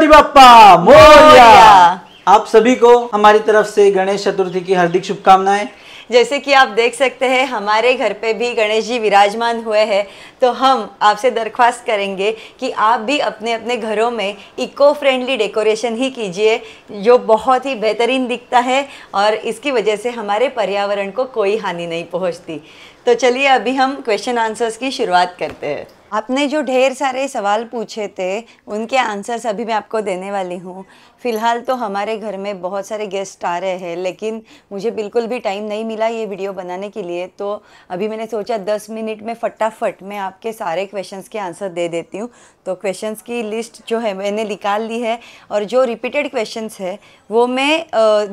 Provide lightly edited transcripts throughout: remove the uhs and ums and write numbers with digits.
गणपति बप्पा मोरया। मोरया। आप सभी को हमारी तरफ से गणेश चतुर्थी की हार्दिक शुभकामनाएं। जैसे कि आप देख सकते हैं हमारे घर पे भी गणेश जी विराजमान हुए हैं, तो हम आपसे दरख्वास्त करेंगे कि आप भी अपने अपने घरों में इको फ्रेंडली डेकोरेशन ही कीजिए, जो बहुत ही बेहतरीन दिखता है और इसकी वजह से हमारे पर्यावरण को कोई हानि नहीं पहुंचती। तो चलिए अभी हम क्वेश्चन आंसर्स की शुरुआत करते हैं। आपने जो ढेर सारे सवाल पूछे थे उनके आंसर्स अभी मैं आपको देने वाली हूँ। फ़िलहाल तो हमारे घर में बहुत सारे गेस्ट आ रहे हैं, लेकिन मुझे बिल्कुल भी टाइम नहीं मिला ये वीडियो बनाने के लिए, तो अभी मैंने सोचा 10 मिनट में फटाफट मैं आपके सारे क्वेश्चंस के आंसर दे देती हूँ। तो क्वेश्चंस की लिस्ट जो है मैंने निकाल ली है, और जो रिपीटेड क्वेश्चंस है वो मैं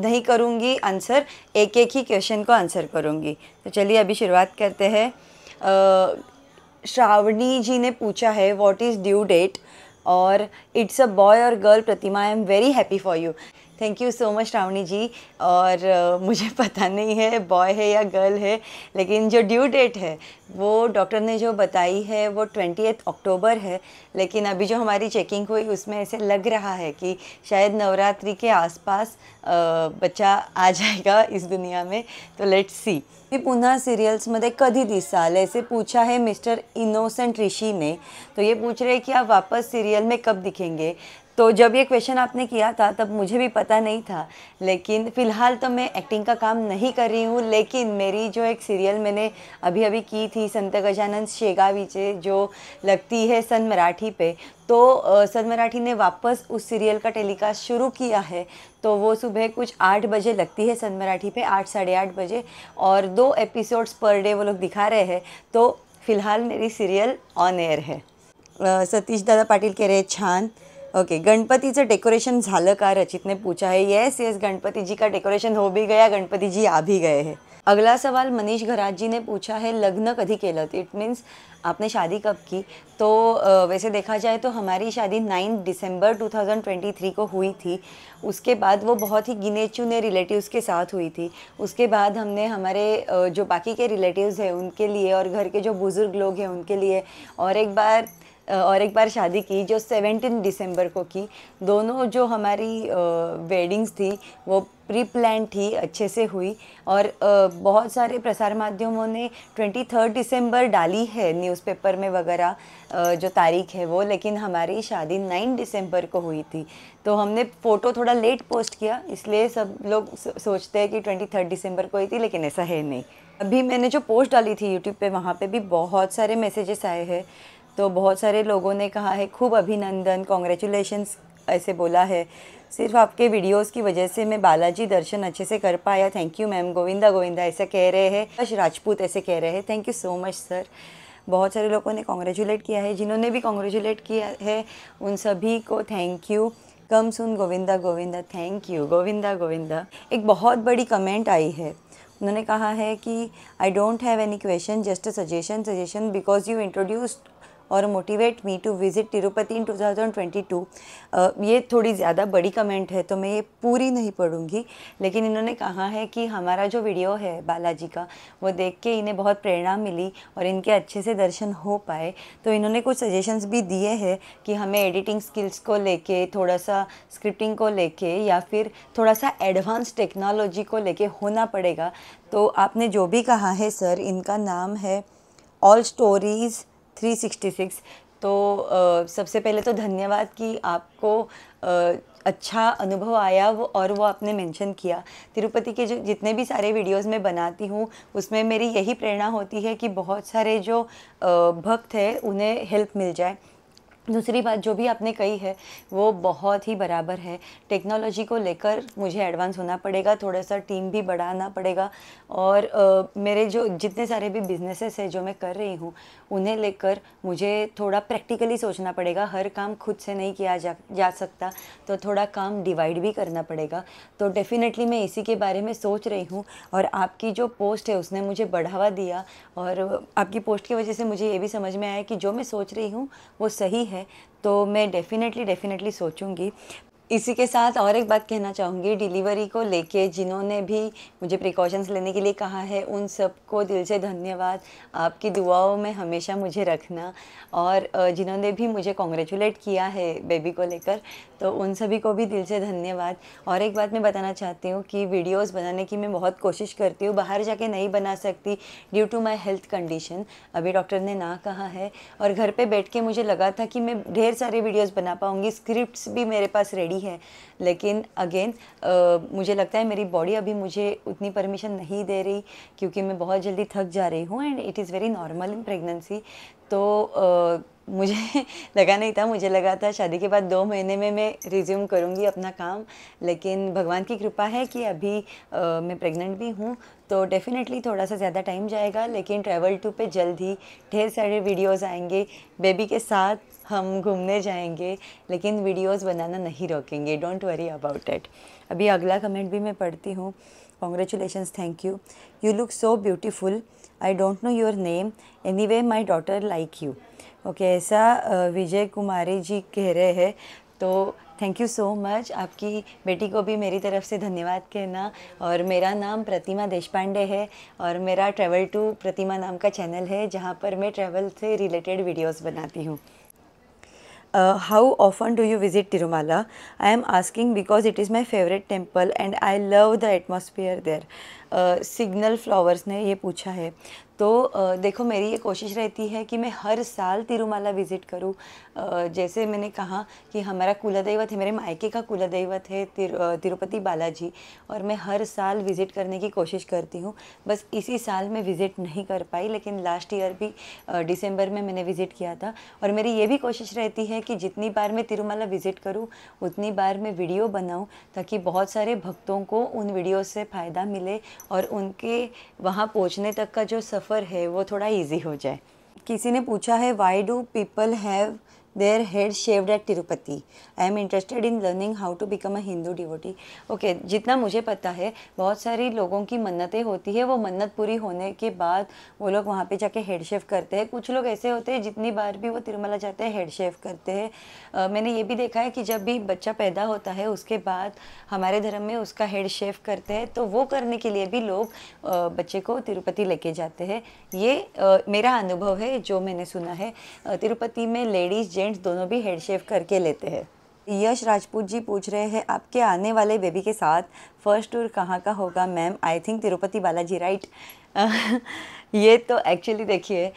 नहीं करूँगी आंसर, एक एक ही क्वेश्चन को आंसर करूँगी। तो चलिए अभी शुरुआत करते हैं। श्रावणी जी ने पूछा है व्हाट इज़ ड्यू डेट, और it's a boy or girl Pratima, I am very happy for you. Thank you so much Shravani ji. और मुझे पता नहीं है बॉय है या गर्ल है, लेकिन जो ड्यू डेट है वो डॉक्टर ने जो बताई है वो 20 अक्टूबर है, लेकिन अभी जो हमारी चेकिंग हुई उसमें ऐसे लग रहा है कि शायद नवरात्रि के आसपास बच्चा आ जाएगा इस दुनिया में, तो लेट्स सी। पुन्हा सिरियल्समध्ये कधी दिसाल, ऐसे पूछा है मिस्टर इनोसेंट ऋषि ने। तो ये पूछ रहे हैं कि आप वापस सीरियल में कब दिखेंगे। तो जब ये क्वेश्चन आपने किया था तब मुझे भी पता नहीं था, लेकिन फ़िलहाल तो मैं एक्टिंग का काम नहीं कर रही हूँ, लेकिन मेरी जो एक सीरियल मैंने अभी अभी की थी संत गजानन शेगावीचे, जो लगती है सन मराठी पे, तो सन मराठी ने वापस उस सीरियल का टेलीकास्ट शुरू किया है। तो वो सुबह कुछ 8 बजे लगती है सन मराठी पे, 8 साढ़े 8 बजे, और 2 एपिसोड्स पर डे वो लोग दिखा रहे हैं। तो फ़िलहाल मेरी सीरियल ऑन एयर है। सतीश दादा पाटील कह रहे हैं छान। ओके, गणपतीचं डेकोरेशन झालं का, रचित ने पूछा है। येस येस, गणपति जी का डेकोरेशन हो भी गया, गणपति जी आ भी गए हैं। अगला सवाल मनीष घरात जी ने पूछा है लग्न कधी केलं, इट मीन्स आपने शादी कब की। तो वैसे देखा जाए तो हमारी शादी 9 दिसंबर 2023 को हुई थी। उसके बाद वो बहुत ही गिने चुने रिलेटिव्स के साथ हुई थी। उसके बाद हमने हमारे जो बाकी के रिलेटिव्स हैं उनके लिए और घर के जो बुज़ुर्ग लोग हैं उनके लिए और एक बार शादी की जो 17 दिसंबर को की। दोनों जो हमारी वेडिंग्स थी वो प्री प्लान थी, अच्छे से हुई, और बहुत सारे प्रसार माध्यमों ने 23 दिसंबर डाली है न्यूज़पेपर में वगैरह, जो तारीख है वो, लेकिन हमारी शादी 9 दिसंबर को हुई थी। तो हमने फ़ोटो थोड़ा लेट पोस्ट किया, इसलिए सब लोग सोचते हैं कि 23 दिसंबर को हुई थी, लेकिन ऐसा है नहीं। अभी मैंने जो पोस्ट डाली थी यूट्यूब पे, वहाँ पे भी बहुत सारे मैसेजेस आए हैं। तो बहुत सारे लोगों ने कहा है खूब अभिनंदन, कॉन्ग्रेचुलेशंस ऐसे बोला है। सिर्फ आपके वीडियोस की वजह से मैं बालाजी दर्शन अच्छे से कर पाया, thank you ma'am. Govinda Govinda ऐसा कह रहे हैं। यश राजपूत ऐसे कह रहे हैं, thank you so much sir. बहुत सारे लोगों ने कॉन्ग्रेचुलेट किया है, जिन्होंने भी कॉन्ग्रेचुलेट किया है उन सभी को thank you. Come soon Govinda Govinda, thank you Govinda Govinda. एक बहुत बड़ी कमेंट आई है, उन्होंने कहा है कि I don't have any question, just a suggestion because you introduced और motivate me to visit Tirupati in 2022। ये थोड़ी ज़्यादा बड़ी कमेंट है तो मैं ये पूरी नहीं पढ़ूंगी, लेकिन इन्होंने कहा है कि हमारा जो वीडियो है बालाजी का वो देख के इन्हें बहुत प्रेरणा मिली और इनके अच्छे से दर्शन हो पाए। तो इन्होंने कुछ सजेशंस भी दिए हैं कि हमें एडिटिंग स्किल्स को लेके, थोड़ा सा स्क्रिप्टिंग को लेके, या फिर थोड़ा सा एडवांस टेक्नोलॉजी को लेके होना पड़ेगा। तो आपने जो भी कहा है सर, इनका नाम है ऑल स्टोरीज़ 366। तो सबसे पहले तो धन्यवाद कि आपको अच्छा अनुभव आया वो, और वो आपने मेंशन किया। तिरुपति के जो जितने भी सारे वीडियोस मैं बनाती हूँ उसमें मेरी यही प्रेरणा होती है कि बहुत सारे जो भक्त हैं उन्हें हेल्प मिल जाए। दूसरी बात जो भी आपने कही है वो बहुत ही बराबर है। टेक्नोलॉजी को लेकर मुझे एडवांस होना पड़ेगा, थोड़ा सा टीम भी बढ़ाना पड़ेगा, और मेरे जो जितने सारे भी बिजनेसेस हैं जो मैं कर रही हूँ उन्हें लेकर मुझे थोड़ा प्रैक्टिकली सोचना पड़ेगा। हर काम खुद से नहीं किया जा सकता, तो थोड़ा काम डिवाइड भी करना पड़ेगा। तो डेफिनेटली मैं इसी के बारे में सोच रही हूँ, और आपकी जो पोस्ट है उसने मुझे बढ़ावा दिया, और आपकी पोस्ट की वजह से मुझे ये भी समझ में आया कि जो मैं सोच रही हूँ वो सही है। तो मैं डेफिनेटली सोचूंगी। इसी के साथ और एक बात कहना चाहूँगी, डिलीवरी को लेके जिन्होंने भी मुझे प्रिकॉशंस लेने के लिए कहा है उन सबको दिल से धन्यवाद। आपकी दुआओं में हमेशा मुझे रखना, और जिन्होंने भी मुझे कॉन्ग्रेचुलेट किया है बेबी को लेकर, तो उन सभी को भी दिल से धन्यवाद। और एक बात मैं बताना चाहती हूँ कि वीडियोस बनाने की मैं बहुत कोशिश करती हूँ, बाहर जाके नहीं बना सकती due to my health condition. अभी डॉक्टर ने ना कहा है, और घर पे बैठ के मुझे लगा था कि मैं ढेर सारे वीडियोस बना पाऊँगी, स्क्रिप्ट्स भी मेरे पास रेडी है, लेकिन अगेन मुझे लगता है मेरी बॉडी अभी मुझे उतनी परमिशन नहीं दे रही, क्योंकि मैं बहुत जल्दी थक जा रही हूँ and it is very normal in pregnancy. तो मुझे लगा नहीं था, मुझे लगा था शादी के बाद 2 महीने में मैं रिज्यूम करूँगी अपना काम, लेकिन भगवान की कृपा है कि अभी मैं प्रेग्नेंट भी हूँ, तो डेफ़िनेटली थोड़ा सा ज़्यादा टाइम जाएगा, लेकिन ट्रैवल टू पे जल्द ही ढेर सारे वीडियोस आएंगे। बेबी के साथ हम घूमने जाएंगे, लेकिन वीडियोस बनाना नहीं रोकेंगे, डोंट वरी अबाउट इट। अभी अगला कमेंट भी मैं पढ़ती हूँ। Congratulations, thank you, you look so beautiful, I don't know your name, anyway my daughter like you. Okay, ऐसा विजय कुमारी जी कह रहे हैं, तो थैंक यू सो मच। आपकी बेटी को भी मेरी तरफ से धन्यवाद कहना। और मेरा नाम प्रतिमा देशपांडे है, और मेरा ट्रैवल टू प्रतिमा नाम का चैनल है, जहाँ पर मैं ट्रैवल से रिलेटेड वीडियोस बनाती हूँ। How often do you visit Tirumala? I am asking because it is my favorite temple and I love the atmosphere there. Signal flowers ने ये पूछा है। तो देखो, मेरी ये कोशिश रहती है कि मैं हर साल तिरुमाला विज़िट करूँ। जैसे मैंने कहा कि हमारा कुलदैवत है, मेरे मायके का कुलदैवत है तिरुपति बालाजी, और मैं हर साल विज़िट करने की कोशिश करती हूँ। बस इसी साल मैं विज़िट नहीं कर पाई, लेकिन लास्ट ईयर भी दिसंबर में मैंने विज़िट किया था। और मेरी ये भी कोशिश रहती है कि जितनी बार मैं तिरुमाला विज़िट करूँ उतनी बार मैं वीडियो बनाऊँ, ताकि बहुत सारे भक्तों को उन वीडियो से फ़ायदा मिले और उनके वहाँ पहुँचने तक का जो सफ़र है वो थोड़ा इजी हो जाए। किसी ने पूछा है, why do people have their head shaved at Tirupati? I am interested in learning how to become a Hindu devotee. Okay, जितना मुझे पता है बहुत सारी लोगों की मन्नतें होती है, वो मन्नत पूरी होने के बाद वो लोग वहाँ पे जाके हेड शेव करते हैं। कुछ लोग ऐसे होते हैं जितनी बार भी वो तिरुमला जाते हैं हेड शेव करते हैं। मैंने ये भी देखा है कि जब भी बच्चा पैदा होता है उसके बाद हमारे धर्म में उसका हेड शेव करते हैं, तो वो करने के लिए भी लोग बच्चे को तिरुपति लेके जाते हैं। ये मेरा अनुभव है, जो मैंने सुना है। तिरुपति में लेडीज़ जेंट्स दोनों भी हेड शेव करके लेते हैं। यश राजपूत जी पूछ रहे हैं, आपके आने वाले बेबी के साथ फर्स्ट टूर कहाँ का होगा ma'am? I think Tirupati Balaji, right? ये तो एक्चुअली देखिए,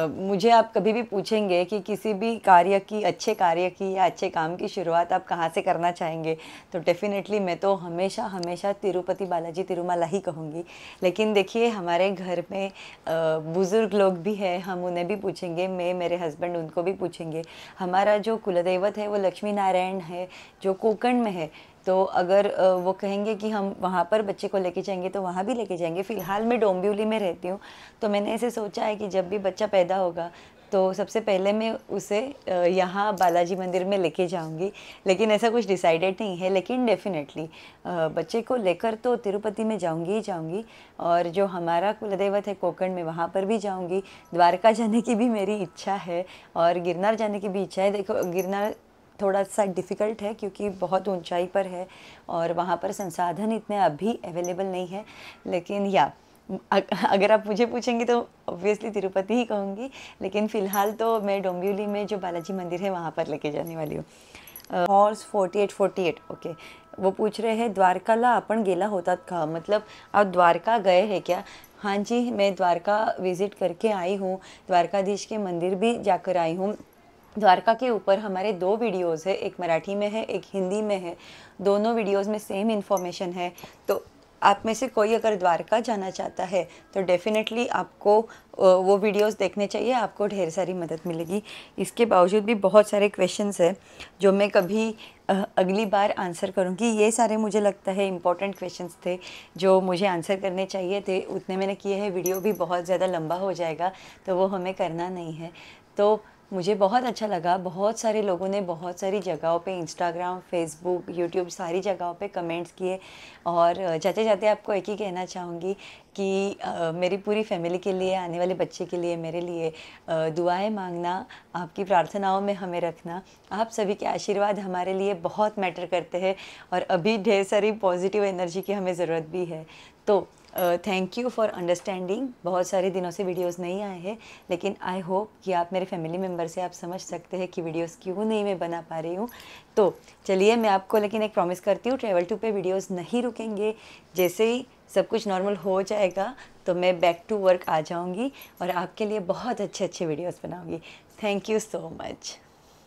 मुझे आप कभी भी पूछेंगे कि किसी भी कार्य की, अच्छे कार्य की या अच्छे काम की शुरुआत आप कहाँ से करना चाहेंगे, तो डेफ़िनेटली मैं तो हमेशा हमेशा तिरुपति बालाजी तिरुमला ही कहूँगी। लेकिन देखिए, हमारे घर में बुज़ुर्ग लोग भी हैं, हम उन्हें भी पूछेंगे, मैं, मेरे हस्बैंड, उनको भी पूछेंगे। हमारा जो कुलदैवत है वो लक्ष्मी नारायण है, जो कोकण में है, तो अगर वो कहेंगे कि हम वहाँ पर बच्चे को लेके जाएंगे तो वहाँ भी लेके जाएंगे। फ़िलहाल मैं डोंबिवली में रहती हूँ, तो मैंने ऐसे सोचा है कि जब भी बच्चा पैदा होगा तो सबसे पहले मैं उसे यहाँ बालाजी मंदिर में लेके जाऊँगी। लेकिन ऐसा कुछ डिसाइडेड नहीं है, लेकिन डेफिनेटली बच्चे को लेकर तो तिरुपति में जाऊँगी ही जाऊँगी, और जो हमारा कुलदैवत है कोकण में वहाँ पर भी जाऊँगी। द्वारका जाने की भी मेरी इच्छा है, और गिरनार जाने की भी इच्छा है। देखो, गिरनार थोड़ा सा डिफ़िकल्ट है क्योंकि बहुत ऊंचाई पर है और वहाँ पर संसाधन इतने अभी अवेलेबल नहीं है। लेकिन अगर आप मुझे पूछेंगे तो ऑब्वियसली तिरुपति ही कहूँगी, लेकिन फ़िलहाल तो मैं डोंबिवली में जो बालाजी मंदिर है वहाँ पर लेके जाने वाली हूँ। हॉर्स 4848, ओके, वो पूछ रहे हैं, द्वारकाला आपण गेला होतात का? मतलब आप द्वारका गए हैं क्या? हाँ जी, मैं द्वारका विज़िट करके आई हूँ, द्वारकाधीश के मंदिर भी जाकर आई हूँ। द्वारका के ऊपर हमारे 2 वीडियोस है, एक मराठी में है, एक हिंदी में है। दोनों वीडियोस में सेम इन्फॉर्मेशन है। तो आप में से कोई अगर द्वारका जाना चाहता है तो डेफ़िनेटली आपको वो वीडियोस देखने चाहिए, आपको ढेर सारी मदद मिलेगी। इसके बावजूद भी बहुत सारे क्वेश्चंस हैं जो मैं कभी अगली बार आंसर करूँगी। ये सारे मुझे लगता है इम्पोर्टेंट क्वेश्चंस थे जो मुझे आंसर करने चाहिए थे, उतने मैंने किए हैं। वीडियो भी बहुत ज़्यादा लंबा हो जाएगा तो वो हमें करना नहीं है। तो मुझे बहुत अच्छा लगा। बहुत सारे लोगों ने बहुत सारी जगहों पे, इंस्टाग्राम, फेसबुक, यूट्यूब, सारी जगहों पे कमेंट्स किए। और जाते जाते आपको एक ही कहना चाहूँगी कि मेरी पूरी फैमिली के लिए, आने वाले बच्चे के लिए, मेरे लिए दुआएं मांगना, आपकी प्रार्थनाओं में हमें रखना। आप सभी के आशीर्वाद हमारे लिए बहुत मैटर करते हैं और अभी ढेर सारी पॉजिटिव एनर्जी की हमें ज़रूरत भी है। तो थैंक यू फॉर अंडरस्टैंडिंग। बहुत सारे दिनों से वीडियोस नहीं आए हैं, लेकिन आई होप कि आप मेरे फैमिली मेम्बर से आप समझ सकते हैं कि वीडियोस क्यों नहीं मैं बना पा रही हूँ। तो चलिए, मैं आपको लेकिन एक प्रॉमिस करती हूँ, ट्रैवल टू पे वीडियोस नहीं रुकेंगे। जैसे ही सब कुछ नॉर्मल हो जाएगा तो मैं बैक टू वर्क आ जाऊँगी और आपके लिए बहुत अच्छे अच्छे वीडियोज़ बनाऊँगी। Thank you so much.